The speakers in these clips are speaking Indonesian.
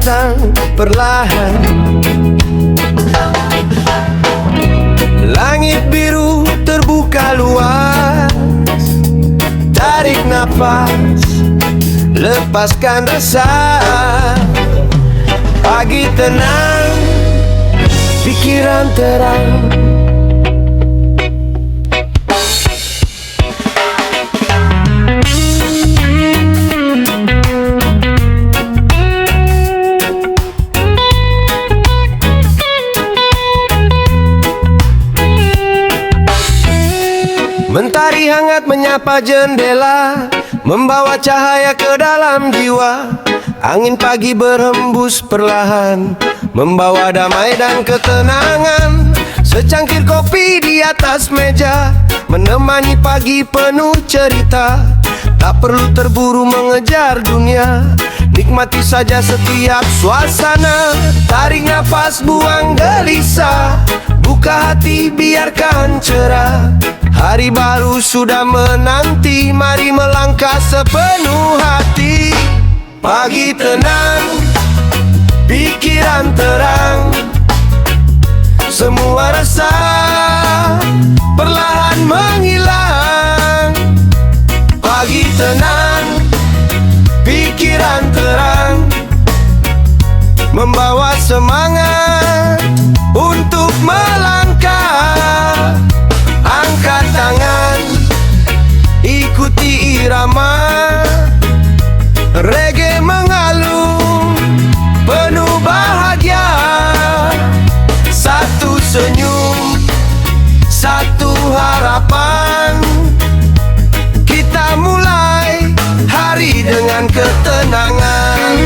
pasang perlahan. Langit biru terbuka luas, tarik nafas, lepaskan resah. Pagi tenang, pikiran terang. Mentari hangat menyapa jendela, membawa cahaya ke dalam jiwa. Angin pagi berhembus perlahan, membawa damai dan ketenangan. Secangkir kopi di atas meja, menemani pagi penuh cerita. Tak perlu terburu mengejar dunia, nikmati saja setiap suasana. Tarik nafas, buang gelisah, buka hati, biarkan cerah. Hari baru sudah menanti, mari melangkah sepenuh hati. Pagi tenang, pikiran terang, semua resah perlahan menghilang. Pagi tenang, pikiran terang, membawa semangat untuk melangkah. Angkat tangan, ikuti irama, reggae mengalun penuh bahagia. Satu senyum, satu harapan, kita mulai hari dengan ketenangan.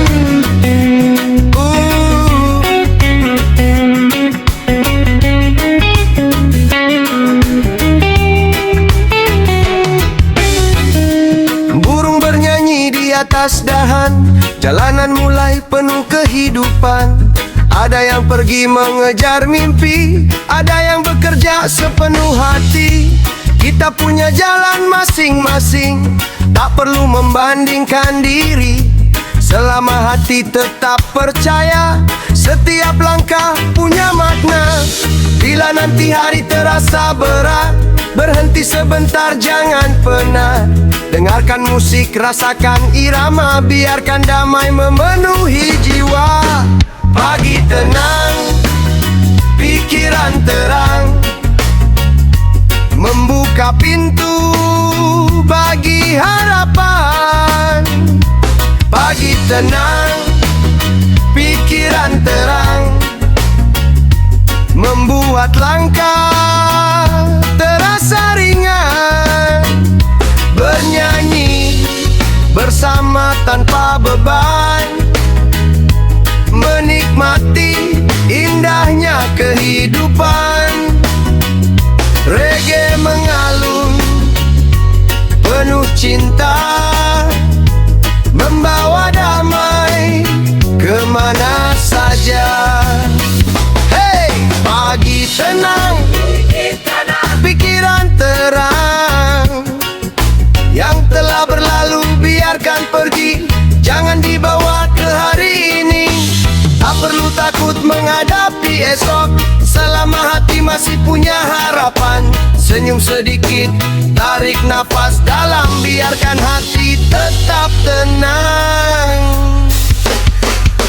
Atas dahan, jalanan mulai penuh kehidupan. Ada yang pergi mengejar mimpi, ada yang bekerja sepenuh hati. Kita punya jalan masing-masing, tak perlu membandingkan diri. Selama hati tetap percaya, setiap langkah punya makna. Bila nanti hari terasa berat, berhenti sebentar, jangan penat. Dengarkan musik, rasakan irama, biarkan damai memenuhi jiwa. Pagi tenang, pikiran terang, membuka pintu bagi harapan. Pagi tenang, pikiran terang, membuat langkah terasa ringan. Bernyanyi bersama tanpa beban, menikmati indahnya kehidupan. Reggae mengalun penuh cinta, membawa damai kemana saja. Hey, pagi tenang, pikiran terang, yang telah berlalu biarkan pergi, jangan dibawa ke hari ini. Tak perlu takut menghadapi esok, selama hati masih punya harapan. Senyum sedikit, tarik nafas dalam, biarkan hati tetap tenang.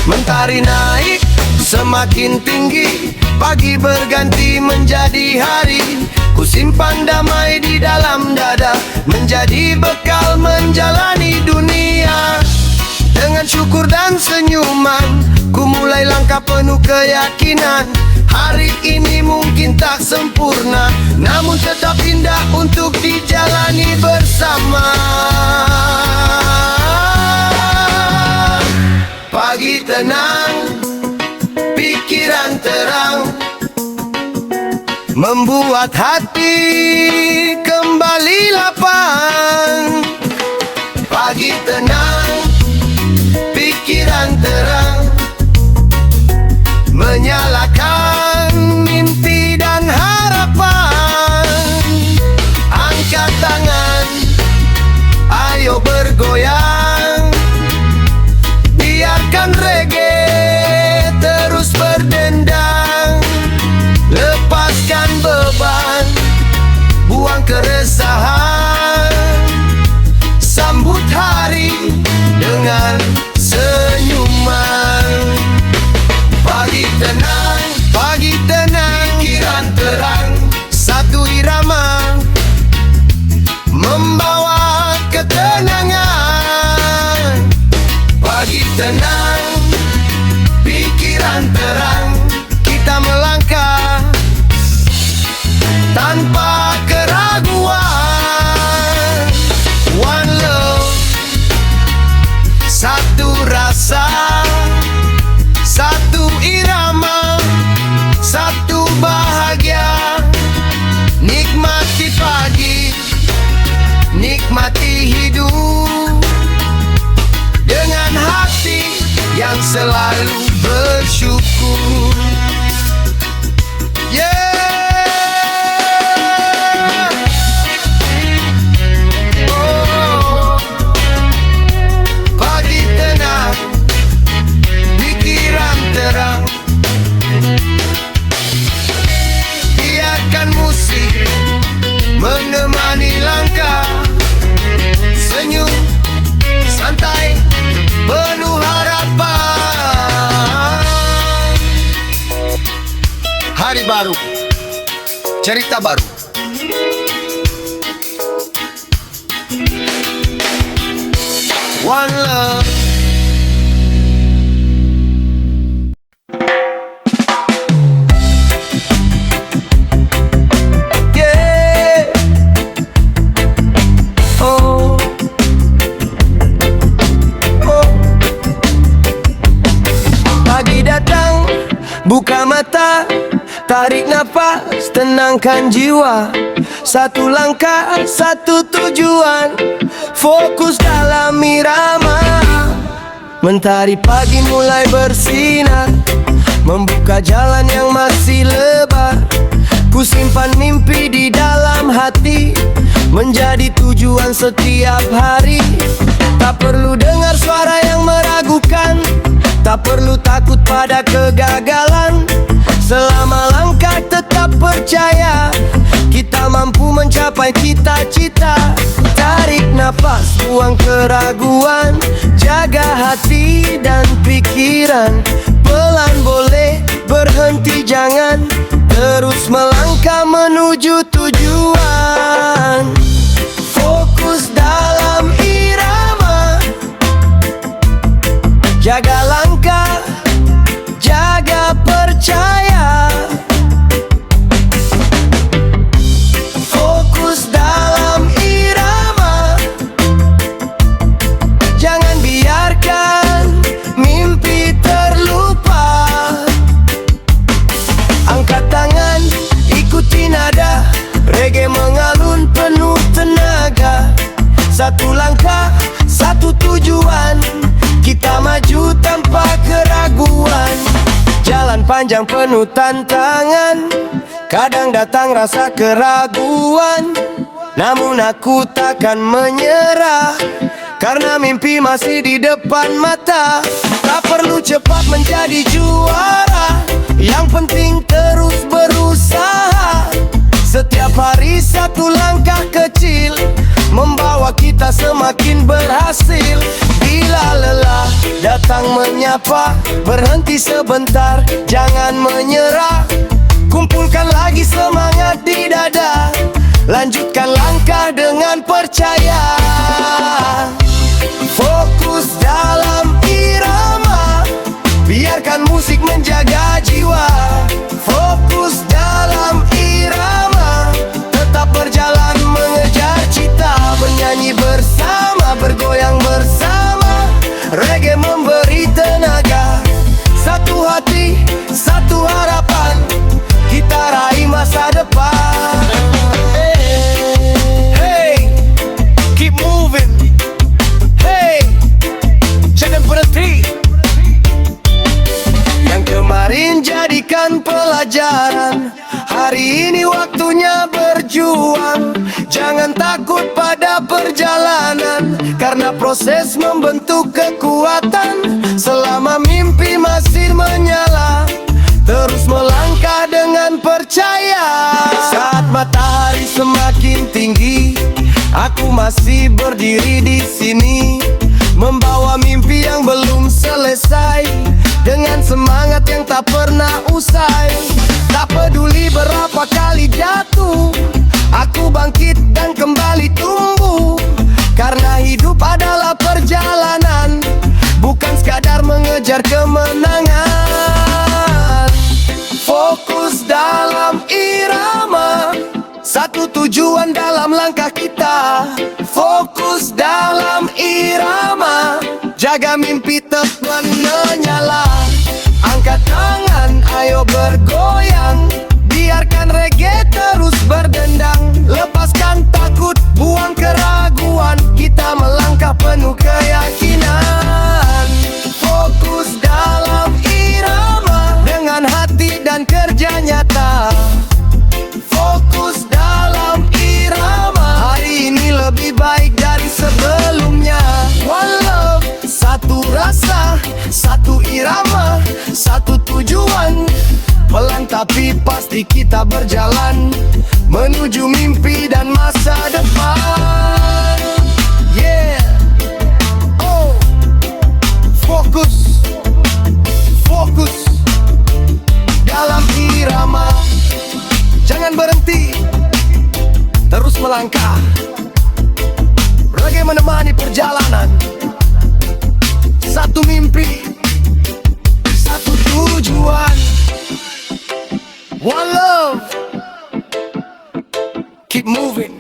Mentari naik semakin tinggi, pagi berganti menjadi hari. Ku simpan damai di dalam dada, menjadi bekal menjalani dunia. Dengan syukur dan senyuman, ku mulai langkah penuh keyakinan. Hari ini mungkin tak sempurna, namun tetap indah untuk dijalani bersama. Pagi tenang, pikiran terang, membuat hati kembali lapang. Pagi tenang, pikiran terang, menyalakan mimpi dan harapan. Angkat tangan, ayo bergoyang, biarkan reggae buang keresahan. Sambut hari dengan senyuman. Pagi tenang, pikiran terang. Satu irama membawa ketenangan. Pagi tenang, pikiran terang. Kita melangkah tanpa keraguan. One love, satu rasa, satu irama, satu bahagia. Nikmati pagi, nikmati hidup dengan hati yang selalu bersyukur. Biarkan musik menemani langkah. Senyum santai penuh harapan. Hari baru, cerita baru. One love. Buka mata, tarik nafas, tenangkan jiwa. Satu langkah, satu tujuan, fokus dalam irama. Mentari pagi mulai bersinar, membuka jalan yang masih lebar. Ku simpan mimpi di dalam hati, menjadi tujuan setiap hari. Tak perlu dengar suara yang meragukan, tak perlu takut pada kegagalan. Selama langkah tetap percaya, kita mampu mencapai cita-cita. Tarik nafas, buang keraguan, jaga hati dan pikiran. Pelan boleh, berhenti jangan, terus melangkah menuju tujuan. Fokus dalam irama, jaga langkah, jaga percaya. Fokus dalam irama, jangan biarkan mimpi terlupa. Angkat tangan, ikuti nada, reggae mengalun penuh tenaga. Satu langkah, satu tujuan, kita maju tanpa keraguan. Jalan panjang penuh tantangan, kadang datang rasa keraguan. Namun aku takkan menyerah, karena mimpi masih di depan mata. Tak perlu cepat menjadi juara, yang penting terus berusaha. Setiap hari satu langkah kecil, membawa kita semakin berhasil. Bila lelah datang menyapa, berhenti sebentar, jangan menyerah. Kumpulkan lagi semangat di dada, lanjutkan langkah dengan percaya. Fokus dalam irama, biarkan musik menjaga jiwa. Fokus dalam irama, tetap berjalan mengejar cita. Bernyanyi bersama, bergoyang bersama, reggae memberi tenaga. Satu hati, satu harapan, kita raih masa depan. Hey, keep moving. Hey, jangan berhenti. Yang kemarin jadikan pelajaran, hari ini waktunya berjuang. Jangan takut pada perjalanan, karena proses membentuk kekuatan. Selama mimpi masih menyala, terus melangkah dengan percaya. Saat matahari hari semakin tinggi, aku masih berdiri di sini, membawa mimpi yang belum selesai, dengan semangat yang tak pernah usai. Tak peduli berapa kali jatuh, aku bangkit dan kembali tumbuh. Karena hidup adalah perjalanan, bukan sekadar mengejar kemenangan. Fokus dalam irama, satu tujuan dalam langkah kita. Fokus dalam irama, jaga mimpi tetap menyala. Angkat tangan, ayo bergoyang, biarkan reggae terus berdendang. Lepaskan takut, buang keraguan, kita melangkah penuh keyakinan. Fokus dalam irama, dengan hati dan kerja nyata. Fokus dalam irama, hari ini lebih baik dari sebelumnya. One love, satu rasa, satu irama, satu tujuan. Pelan tapi pasti kita berjalan menuju mimpi dan masa depan. Yeah. Oh. Fokus, fokus dalam irama. Jangan berhenti, terus melangkah. Reggae menemani perjalanan. Satu mimpi, satu tujuan. One love, keep moving.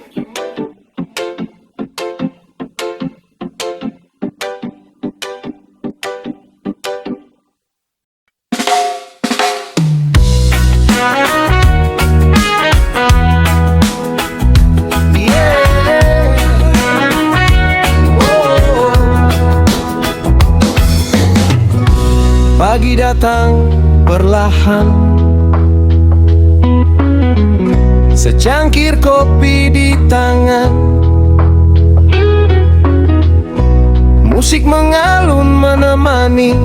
Pagi datang perlahan, secangkir kopi di tangan, musik mengalun menemani.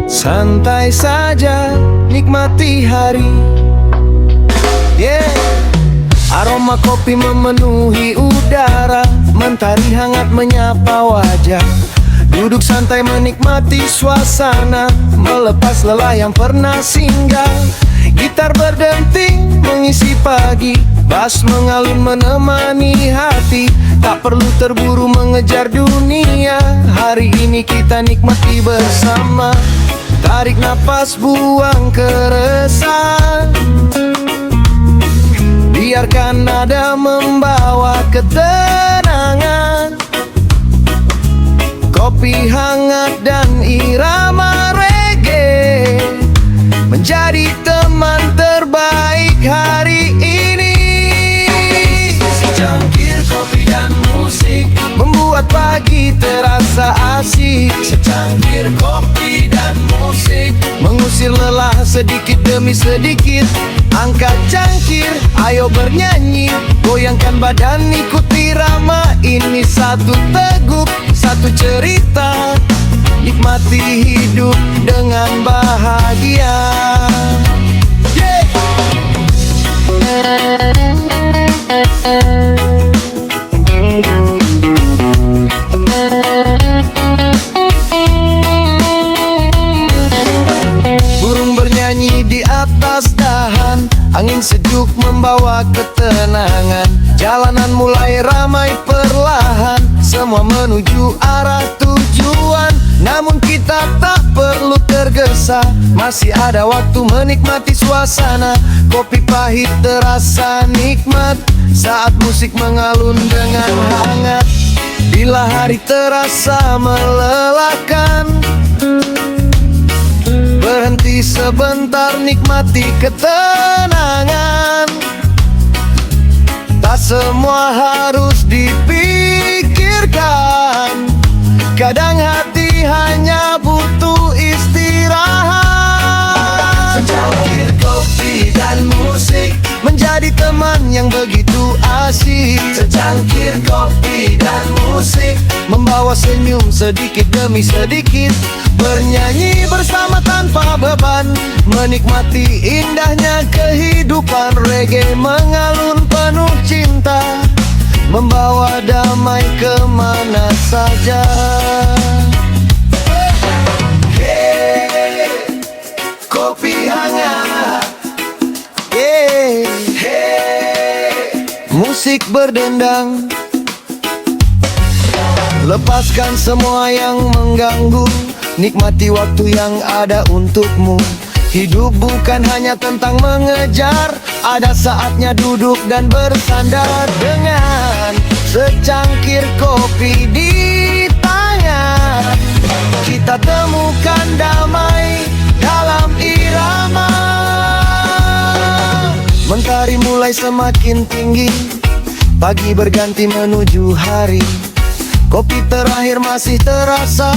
Santai saja nikmati hari. Yeah. Aroma kopi memenuhi udara, mentari hangat menyapa wajah. Duduk santai menikmati suasana, melepas lelah yang pernah singgah. Gitar berdenting mengisi pagi, bass mengalun menemani hati. Tak perlu terburu mengejar dunia, hari ini kita nikmati bersama. Tarik napas, buang keresahan, biarkan nada membawa ketenangan. Kopi hangat dan irama reggae menjadi teman terbaik hari ini. Secangkir kopi dan musik membuat pagi terasa asik. Secangkir kopi dan musik mengusir lelah sedikit demi sedikit. Angkat cangkir, ayo bernyanyi, goyangkan badan, ikuti irama ini. Satu tegup, satu cerita, nikmati hidup dengan bahagia. Yeah. Burung bernyanyi di atas dahan, angin sejuk membawa ketenangan. Jalanan mulai ramai perlahan, semua menuju arah tujuan. Namun kita tak perlu tergesa, masih ada waktu menikmati suasana. Kopi pahit terasa nikmat saat musik mengalun dengan hangat. Bila hari terasa melelahkan, berhenti sebentar, nikmati ketenangan. Tak semua harus dipikirkan, kadang hati hanya butuh istirahat. Secangkir kopi dan musik menjadi teman yang begitu asik. Secangkir kopi dan musik membawa senyum sedikit demi sedikit. Bernyanyi bersama tanpa beban, menikmati indahnya kehidupan. Reggae mengalun penuh cinta, membawa damai kemana saja. Hey, kopi hangat. Hey, musik berdendang. Lepaskan semua yang mengganggu, nikmati waktu yang ada untukmu. Hidup bukan hanya tentang mengejar, ada saatnya duduk dan bersandar. Dengan secangkir kopi di tangan, kita temukan damai dalam irama. Mentari mulai semakin tinggi, pagi berganti menuju hari. Kopi terakhir masih terasa,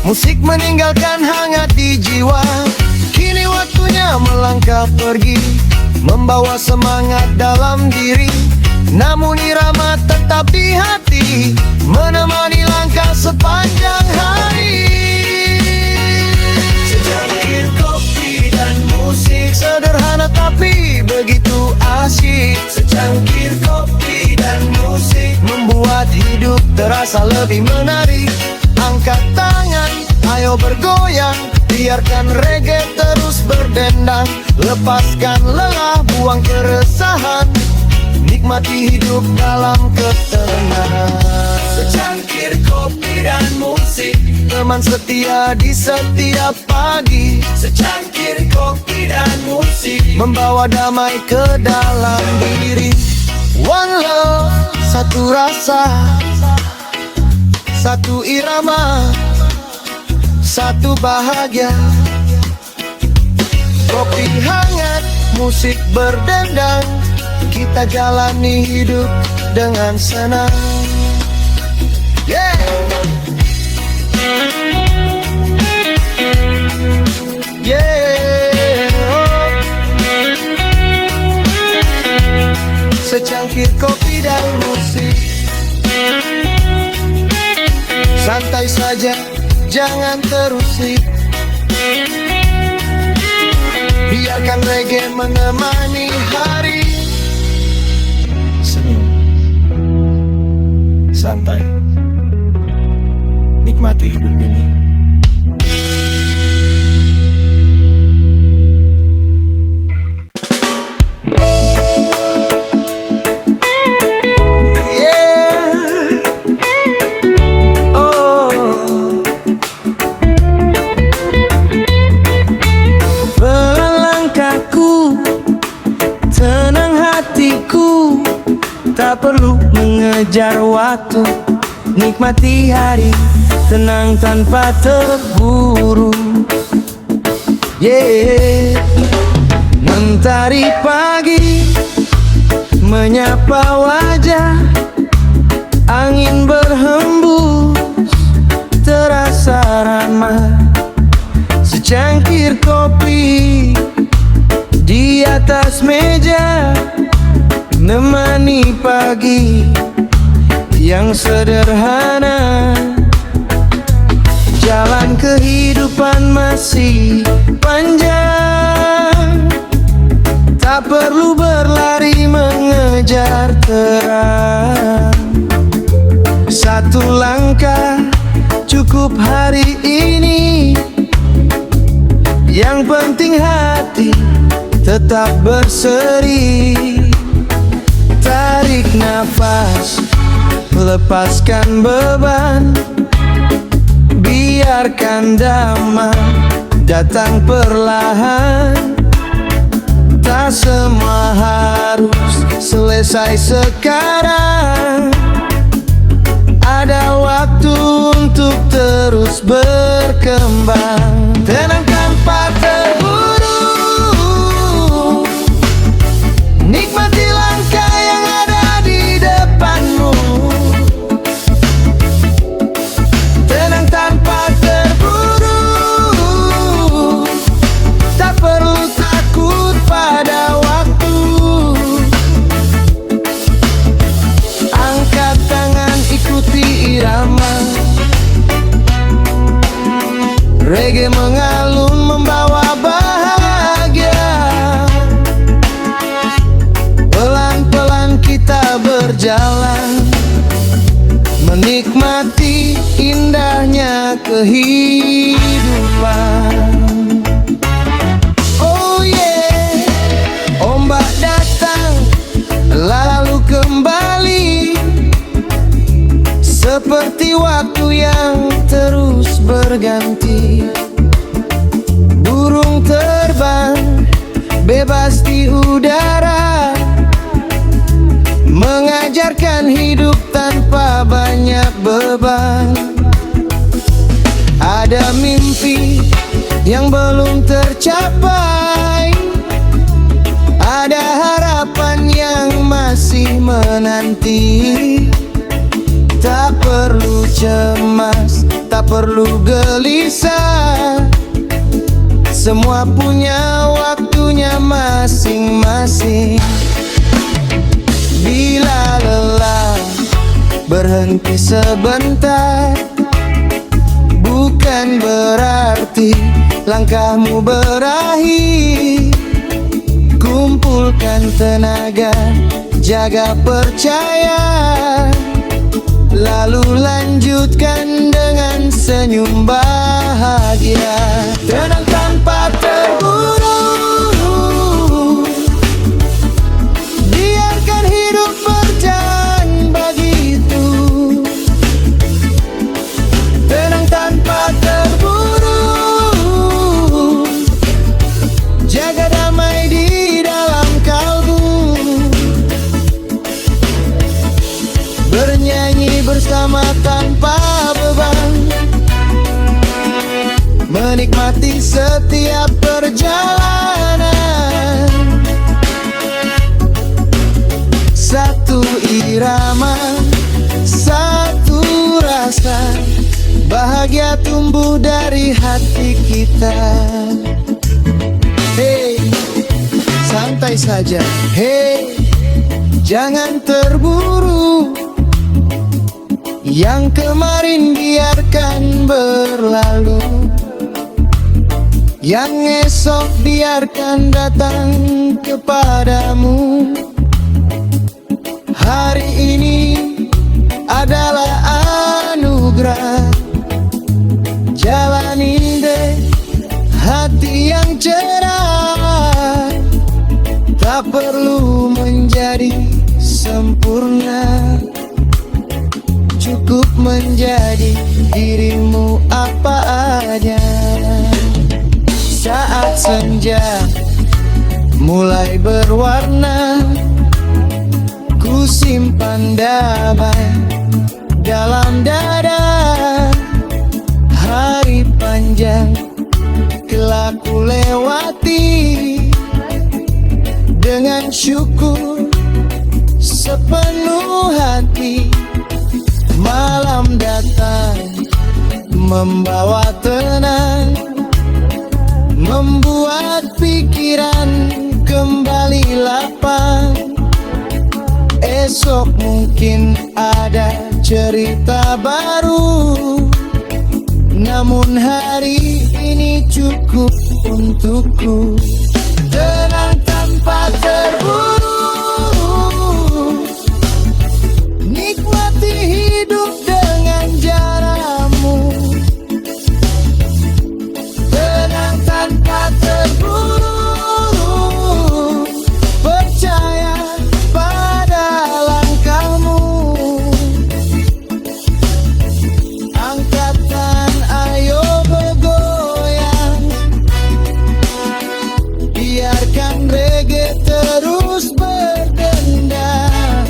musik meninggalkan hangat di jiwa. Kini waktunya melangkah pergi, membawa semangat dalam diri. Namun irama tetap di hati, menemani langkah sepanjang hari. Secangkir kopi dan musik, sederhana tapi begitu asyik. Secangkir kopi dan musik membuat hidup terasa lebih menarik. Angkat tangan, ayo bergoyang, biarkan reggae terus berdendang. Lepaskan lelah, buang keresahan, nikmati hidup dalam ketenangan. Secangkir kopi dan musik, teman setia di setiap pagi. Secangkir kopi dan musik membawa damai ke dalam diri. One love, satu rasa, satu irama, satu bahagia. Kopi hangat, musik berdendang, kita jalani hidup dengan senang. Yeah. Yeah. Secangkir kopi dan musik, santai saja, jangan terusik. Biarkan reggae menemani hari. Senyum, santai, nikmati hidup ini. Tak perlu mengejar waktu, nikmati hari, tenang tanpa terburu. Yeah. Mentari pagi menyapa wajah, angin berhembus terasa ramah. Secangkir kopi di atas meja, nemani pagi yang sederhana. Jalan kehidupan masih panjang, tak perlu berlari mengejar terang. Satu langkah cukup hari ini, yang penting hati tetap berseri. Tarik nafas, lepaskan beban, biarkan damai datang perlahan. Tak semua harus selesai sekarang, ada waktu untuk terus berkembang. Tenang tanpa terburu, nikmati langkah yang ada di depanmu. Tenang tanpa terburu, tak perlu takut pada waktu. Angkat tangan, ikuti irama. berjalan, menikmati indahnya kehidupan. Oh yeah, ombak datang lalu kembali, seperti waktu yang terus berganti. Burung terbang bebas di udara, mengajarkan hidup tanpa banyak beban. Ada mimpi yang belum tercapai, ada harapan yang masih menanti. Tak perlu cemas, tak perlu gelisah, semua punya waktunya masing-masing. Bila lelah, berhenti sebentar, bukan berarti langkahmu berakhir. Kumpulkan tenaga, jaga percaya, lalu lanjutkan dengan senyum bahagia. Tenang tanpa terburu, biarkan hidup berjalan begitu. Tenang tanpa terburu, jaga damai di dalam kalbu. Bernyanyi bersama tanpa beban, menikmati setiap perjalanan. Satu irama, satu rasa, bahagia tumbuh dari hati kita. Hey, santai saja. Hey, jangan terburu, yang kemarin biarkan berlalu, yang esok biarkan datang kepadamu. Hari ini adalah anugerah, jalani deh hati yang cerah. Tak perlu menjadi sempurna, cukup menjadi dirimu apa aja. Saat senja mulai berwarna, ku simpan damai dalam dada. Hari panjang kelak ku lewati, dengan syukur sepenuh hati. Malam datang membawa tenang, membuat pikiran kembali lapang. Esok mungkin ada cerita baru, namun hari ini cukup untukku. Tenang tanpa terburu, nikmati hidup dengan jaramu. Tenang tanpa terburu, percaya pada langkahmu. Angkatan ayo bergoyang, biarkan reggae terus berdendang.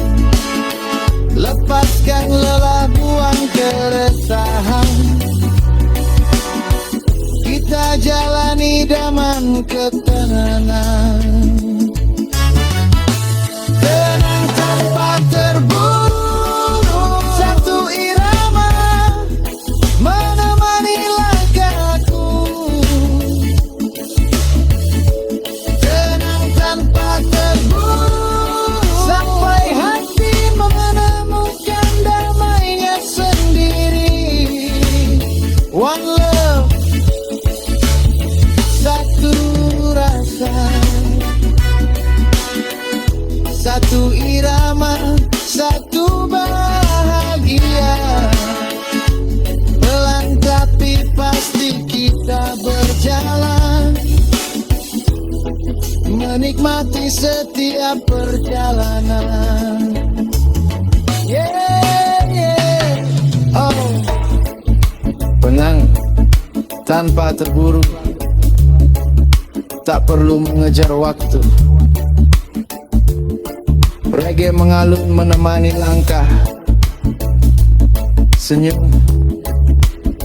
Lepaskan lelah, buang keresahan, kita jalani daman ketenangan. Tenang tanpa terburu, satu irama menemani langkahku. Tenang tanpa terburu, sampai hati menemukan damainya sendiri. One love, satu rasa, satu irama, satu nikmati setiap perjalanan. Yeah, yeah. Oh, tenang tanpa terburu, tak perlu mengejar waktu. Reggae mengalun menemani langkah, senyum,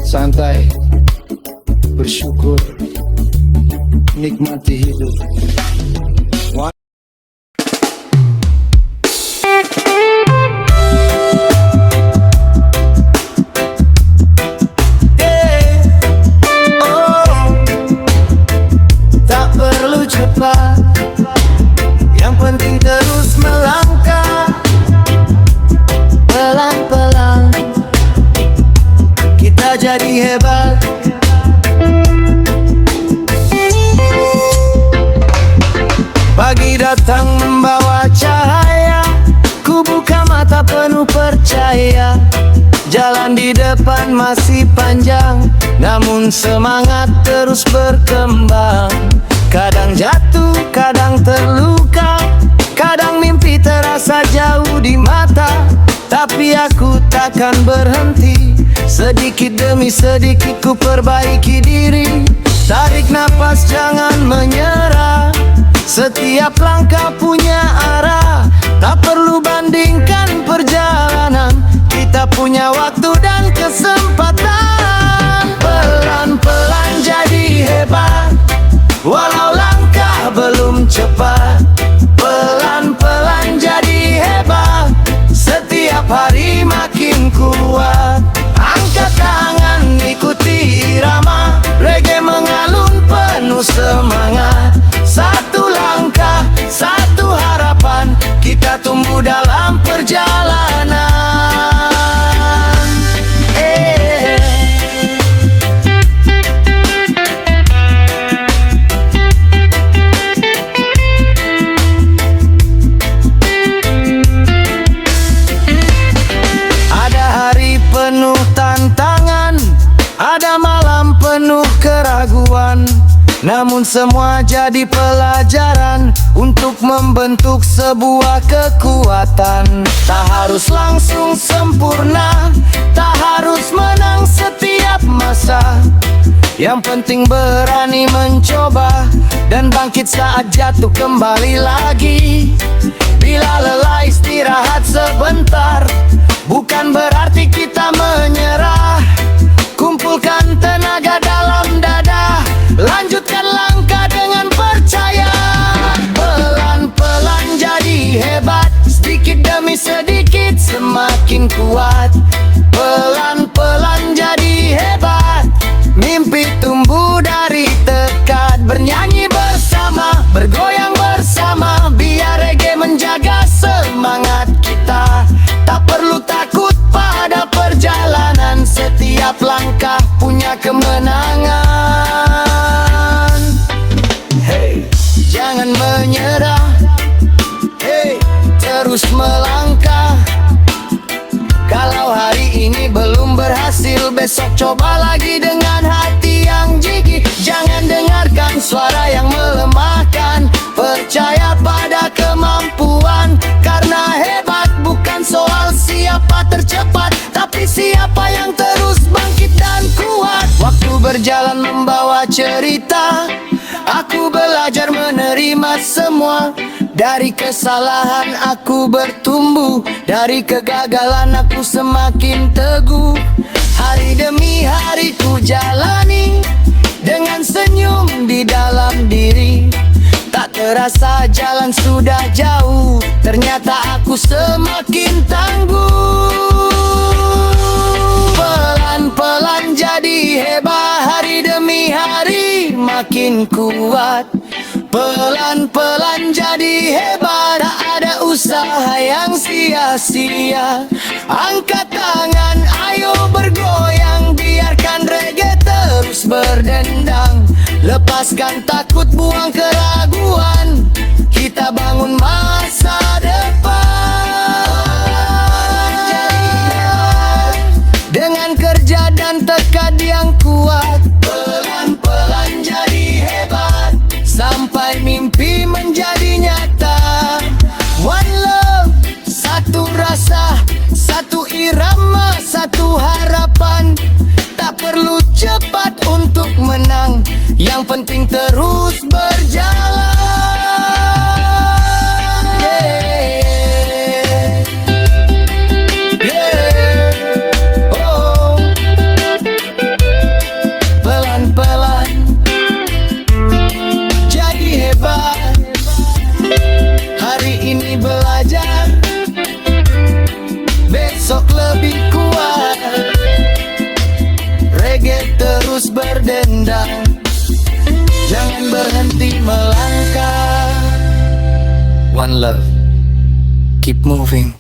santai, bersyukur, nikmati hidup. Tak perlu cepat, yang penting terus melangkah. Pelan-pelan kita jadi hebat. Pagi datang membawa cahaya, ku buka mata penuh percaya. Jalan di depan masih panjang, namun semangat terus berkembang. Kadang jatuh, kadang terluka, kadang mimpi terasa jauh di mata. Tapi aku takkan berhenti, sedikit demi sedikit ku perbaiki diri. Tarik nafas, jangan menyerah, setiap langkah punya arah. Tak perlu bandingkan perjalanan, kita punya waktu dan kesempatan. Pelan-pelan jadi hebat, walau langkah belum cepat. Pelan-pelan jadi hebat, setiap hari makin kuat. Angkat tangan, ikuti irama, reggae mengalun penuh semangat. Satu langkah, satu harapan, kita tumbuh dalam perjalanan. Ada hari penuh tantangan, ada malam penuh keraguan. Namun semua jadi pelajaran untuk membentuk sebuah kekuatan. Tak harus langsung sempurna, tak harus menang setiap masa. Yang penting berani mencoba dan bangkit saat jatuh kembali lagi. Bila lelah istirahat sebentar, bukan berarti kita menyerah. Kumpulkan tenaga dalam dada, lanjutkan langkah dengan percaya. Pelan-pelan jadi hebat, sedikit demi sedikit semakin kuat. Pelan-pelan jadi hebat, mimpi tumbuh dari tekad. Bernyanyi bersama, bergoyang bersama, biar reggae menjaga semangat kita. Tak perlu takut pada perjalanan, setiap langkah punya kemenangan. Hey, jangan menyerah, hey, terus melangkah. Kalau hari ini belum berhasil, besok coba lagi dengan hati yang gigih. Jangan dengarkan suara yang melemahkan, percaya pada kemampuan. Karena hebat bukan soal siapa tercepat, tapi siapa yang terus bangkit dan kuat. Waktu berjalan membawa cerita, aku belajar menerima semua. Dari kesalahan aku bertumbuh, dari kegagalan aku semakin teguh. Hari demi hari ku jalani dengan senyum di dalam diri. Tak terasa jalan sudah jauh, ternyata aku semakin tangguh. Pelan-pelan jadi hebat, hari demi hari makin kuat. Pelan-pelan jadi hebat, tak ada usaha yang sia-sia. Angkat tangan, ayo bergoyang, biarkan reggae terus berdendang. Lepaskan takut, buang keraguan, kita bangun masa depan. Dengan kerja dan tekad yang kuat, pelan-pelan jadi hebat, sampai mimpi menjadi penting terus berjalan. Oh, pelan-pelan jadi hebat. Hari ini belajar, besok lebih kuat. Reggae terus berdendang, jangan berhenti melangkah. One love, keep moving.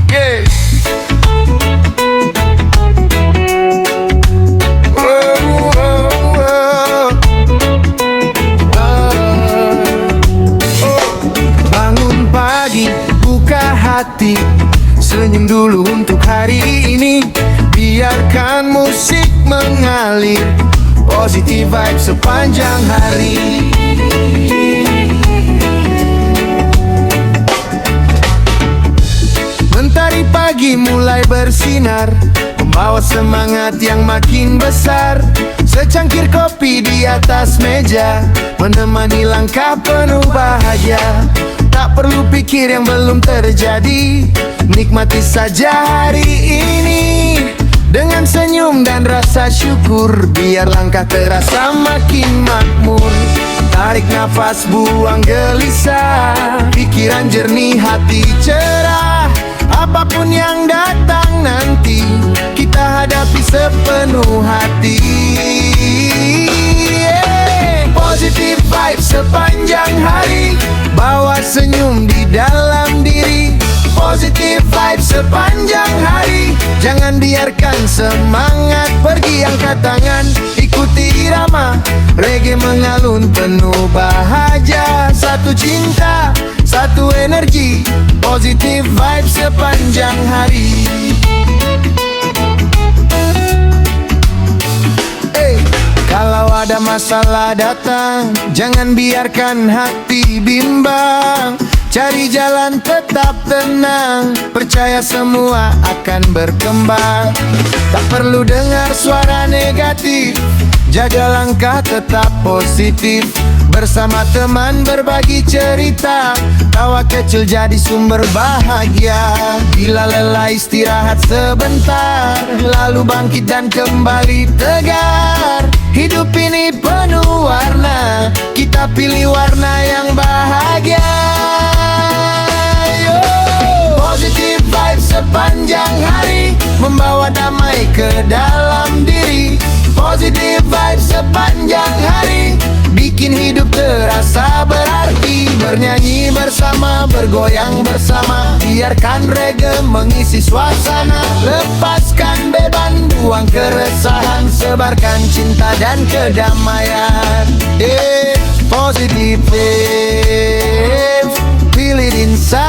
Yeah. Bangun pagi, buka hati, senyum dulu untuk hari ini. Biarkan musik mengalir, positive vibe sepanjang hari. Mentari pagi mulai bersinar, membawa semangat yang makin besar. Secangkir kopi di atas meja, menemani langkah penuh bahagia. Tak perlu pikir yang belum terjadi, nikmati saja hari ini dengan senyum dan rasa syukur. Biar langkah terasa makin makmur. Tarik nafas, buang gelisah, pikiran jernih, hati cerah. Apapun yang datang nanti, kita hadapi sepenuh hati. Positive vibe sepanjang hari, bawa senyum di dalam diri. Positive vibe sepanjang hari, jangan biarkan semangat pergi. Angkat tangan, ikuti irama, reggae mengalun penuh bahagia. Satu cinta, satu energi, positive vibe sepanjang hari. Kalau ada masalah datang, jangan biarkan hati bimbang. Cari jalan tetap tenang, percaya semua akan berkembang. Tak perlu dengar suara negatif, jaga langkah tetap positif. Bersama teman berbagi cerita, tawa kecil jadi sumber bahagia. Bila lelah istirahat sebentar, lalu bangkit dan kembali tegar. Hidup ini penuh warna, kita pilih warna yang bahagia. Yo. Positive vibe sepanjang hari, membawa damai ke dalam diri. Positive vibe sepanjang hari, bikin hidup terasa berarti. Bernyanyi bersama, bergoyang bersama, biarkan reggae mengisi suasana. Lepaskan beban, buang keresahan, sebarkan cinta dan kedamaian. Positive feel it inside.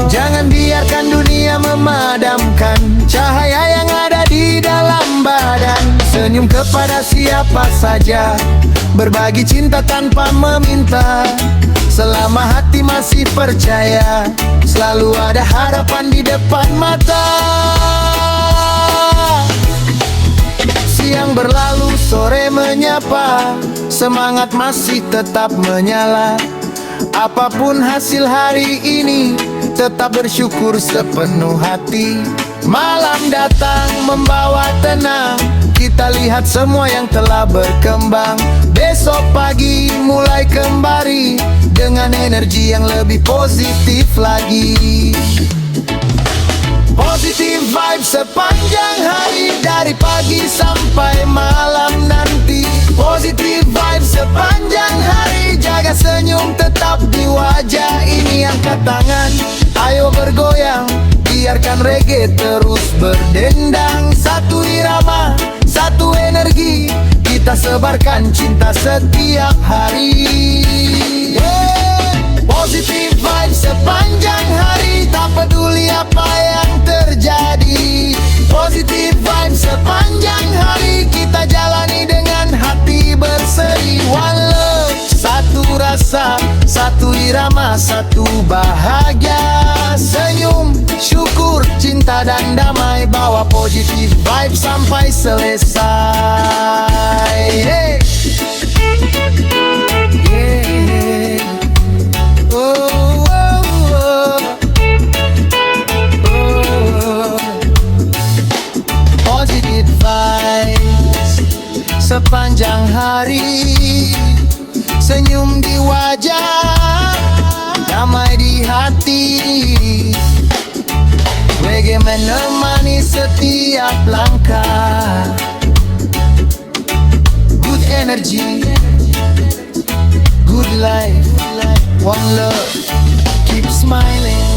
Jangan biarkan dunia memadamkan cahaya yang ada di dalam badan. Senyum kepada siapa saja, berbagi cinta tanpa meminta. Selama hati masih percaya, selalu ada harapan di depan mata. Siang berlalu, sore menyapa, semangat masih tetap menyala. Apapun hasil hari ini, tetap bersyukur sepenuh hati. Malam datang membawa tenang, kita lihat semua yang telah berkembang. Besok pagi mulai kembali, dengan energi yang lebih positif lagi. Positive vibe sepanjang hari, dari pagi sampai malam nanti. Positive vibe sepanjang hari, jaga senyum tetap di wajah ini. Angkat tangan, ayo bergoyang, biarkan reggae terus berdendang. Satu irama, satu energi, kita sebarkan cinta setiap hari. Positive vibe sepanjang hari, tak peduli apa yang terjadi. Positive vibe sepanjang hari, kita jalani dengan hati berseri. One love, satu rasa, Satu irama, satu bahagia. Senyum, syukur, cinta dan damai. Bawa positif vibe sampai selesai. Hey. Yeah. Oh, oh, oh. Oh. Positive vibes sepanjang hari. Senyum di wajah, damai di hati. Reggae menemani setiap langkah. Good energy, good life, one love, keep smiling.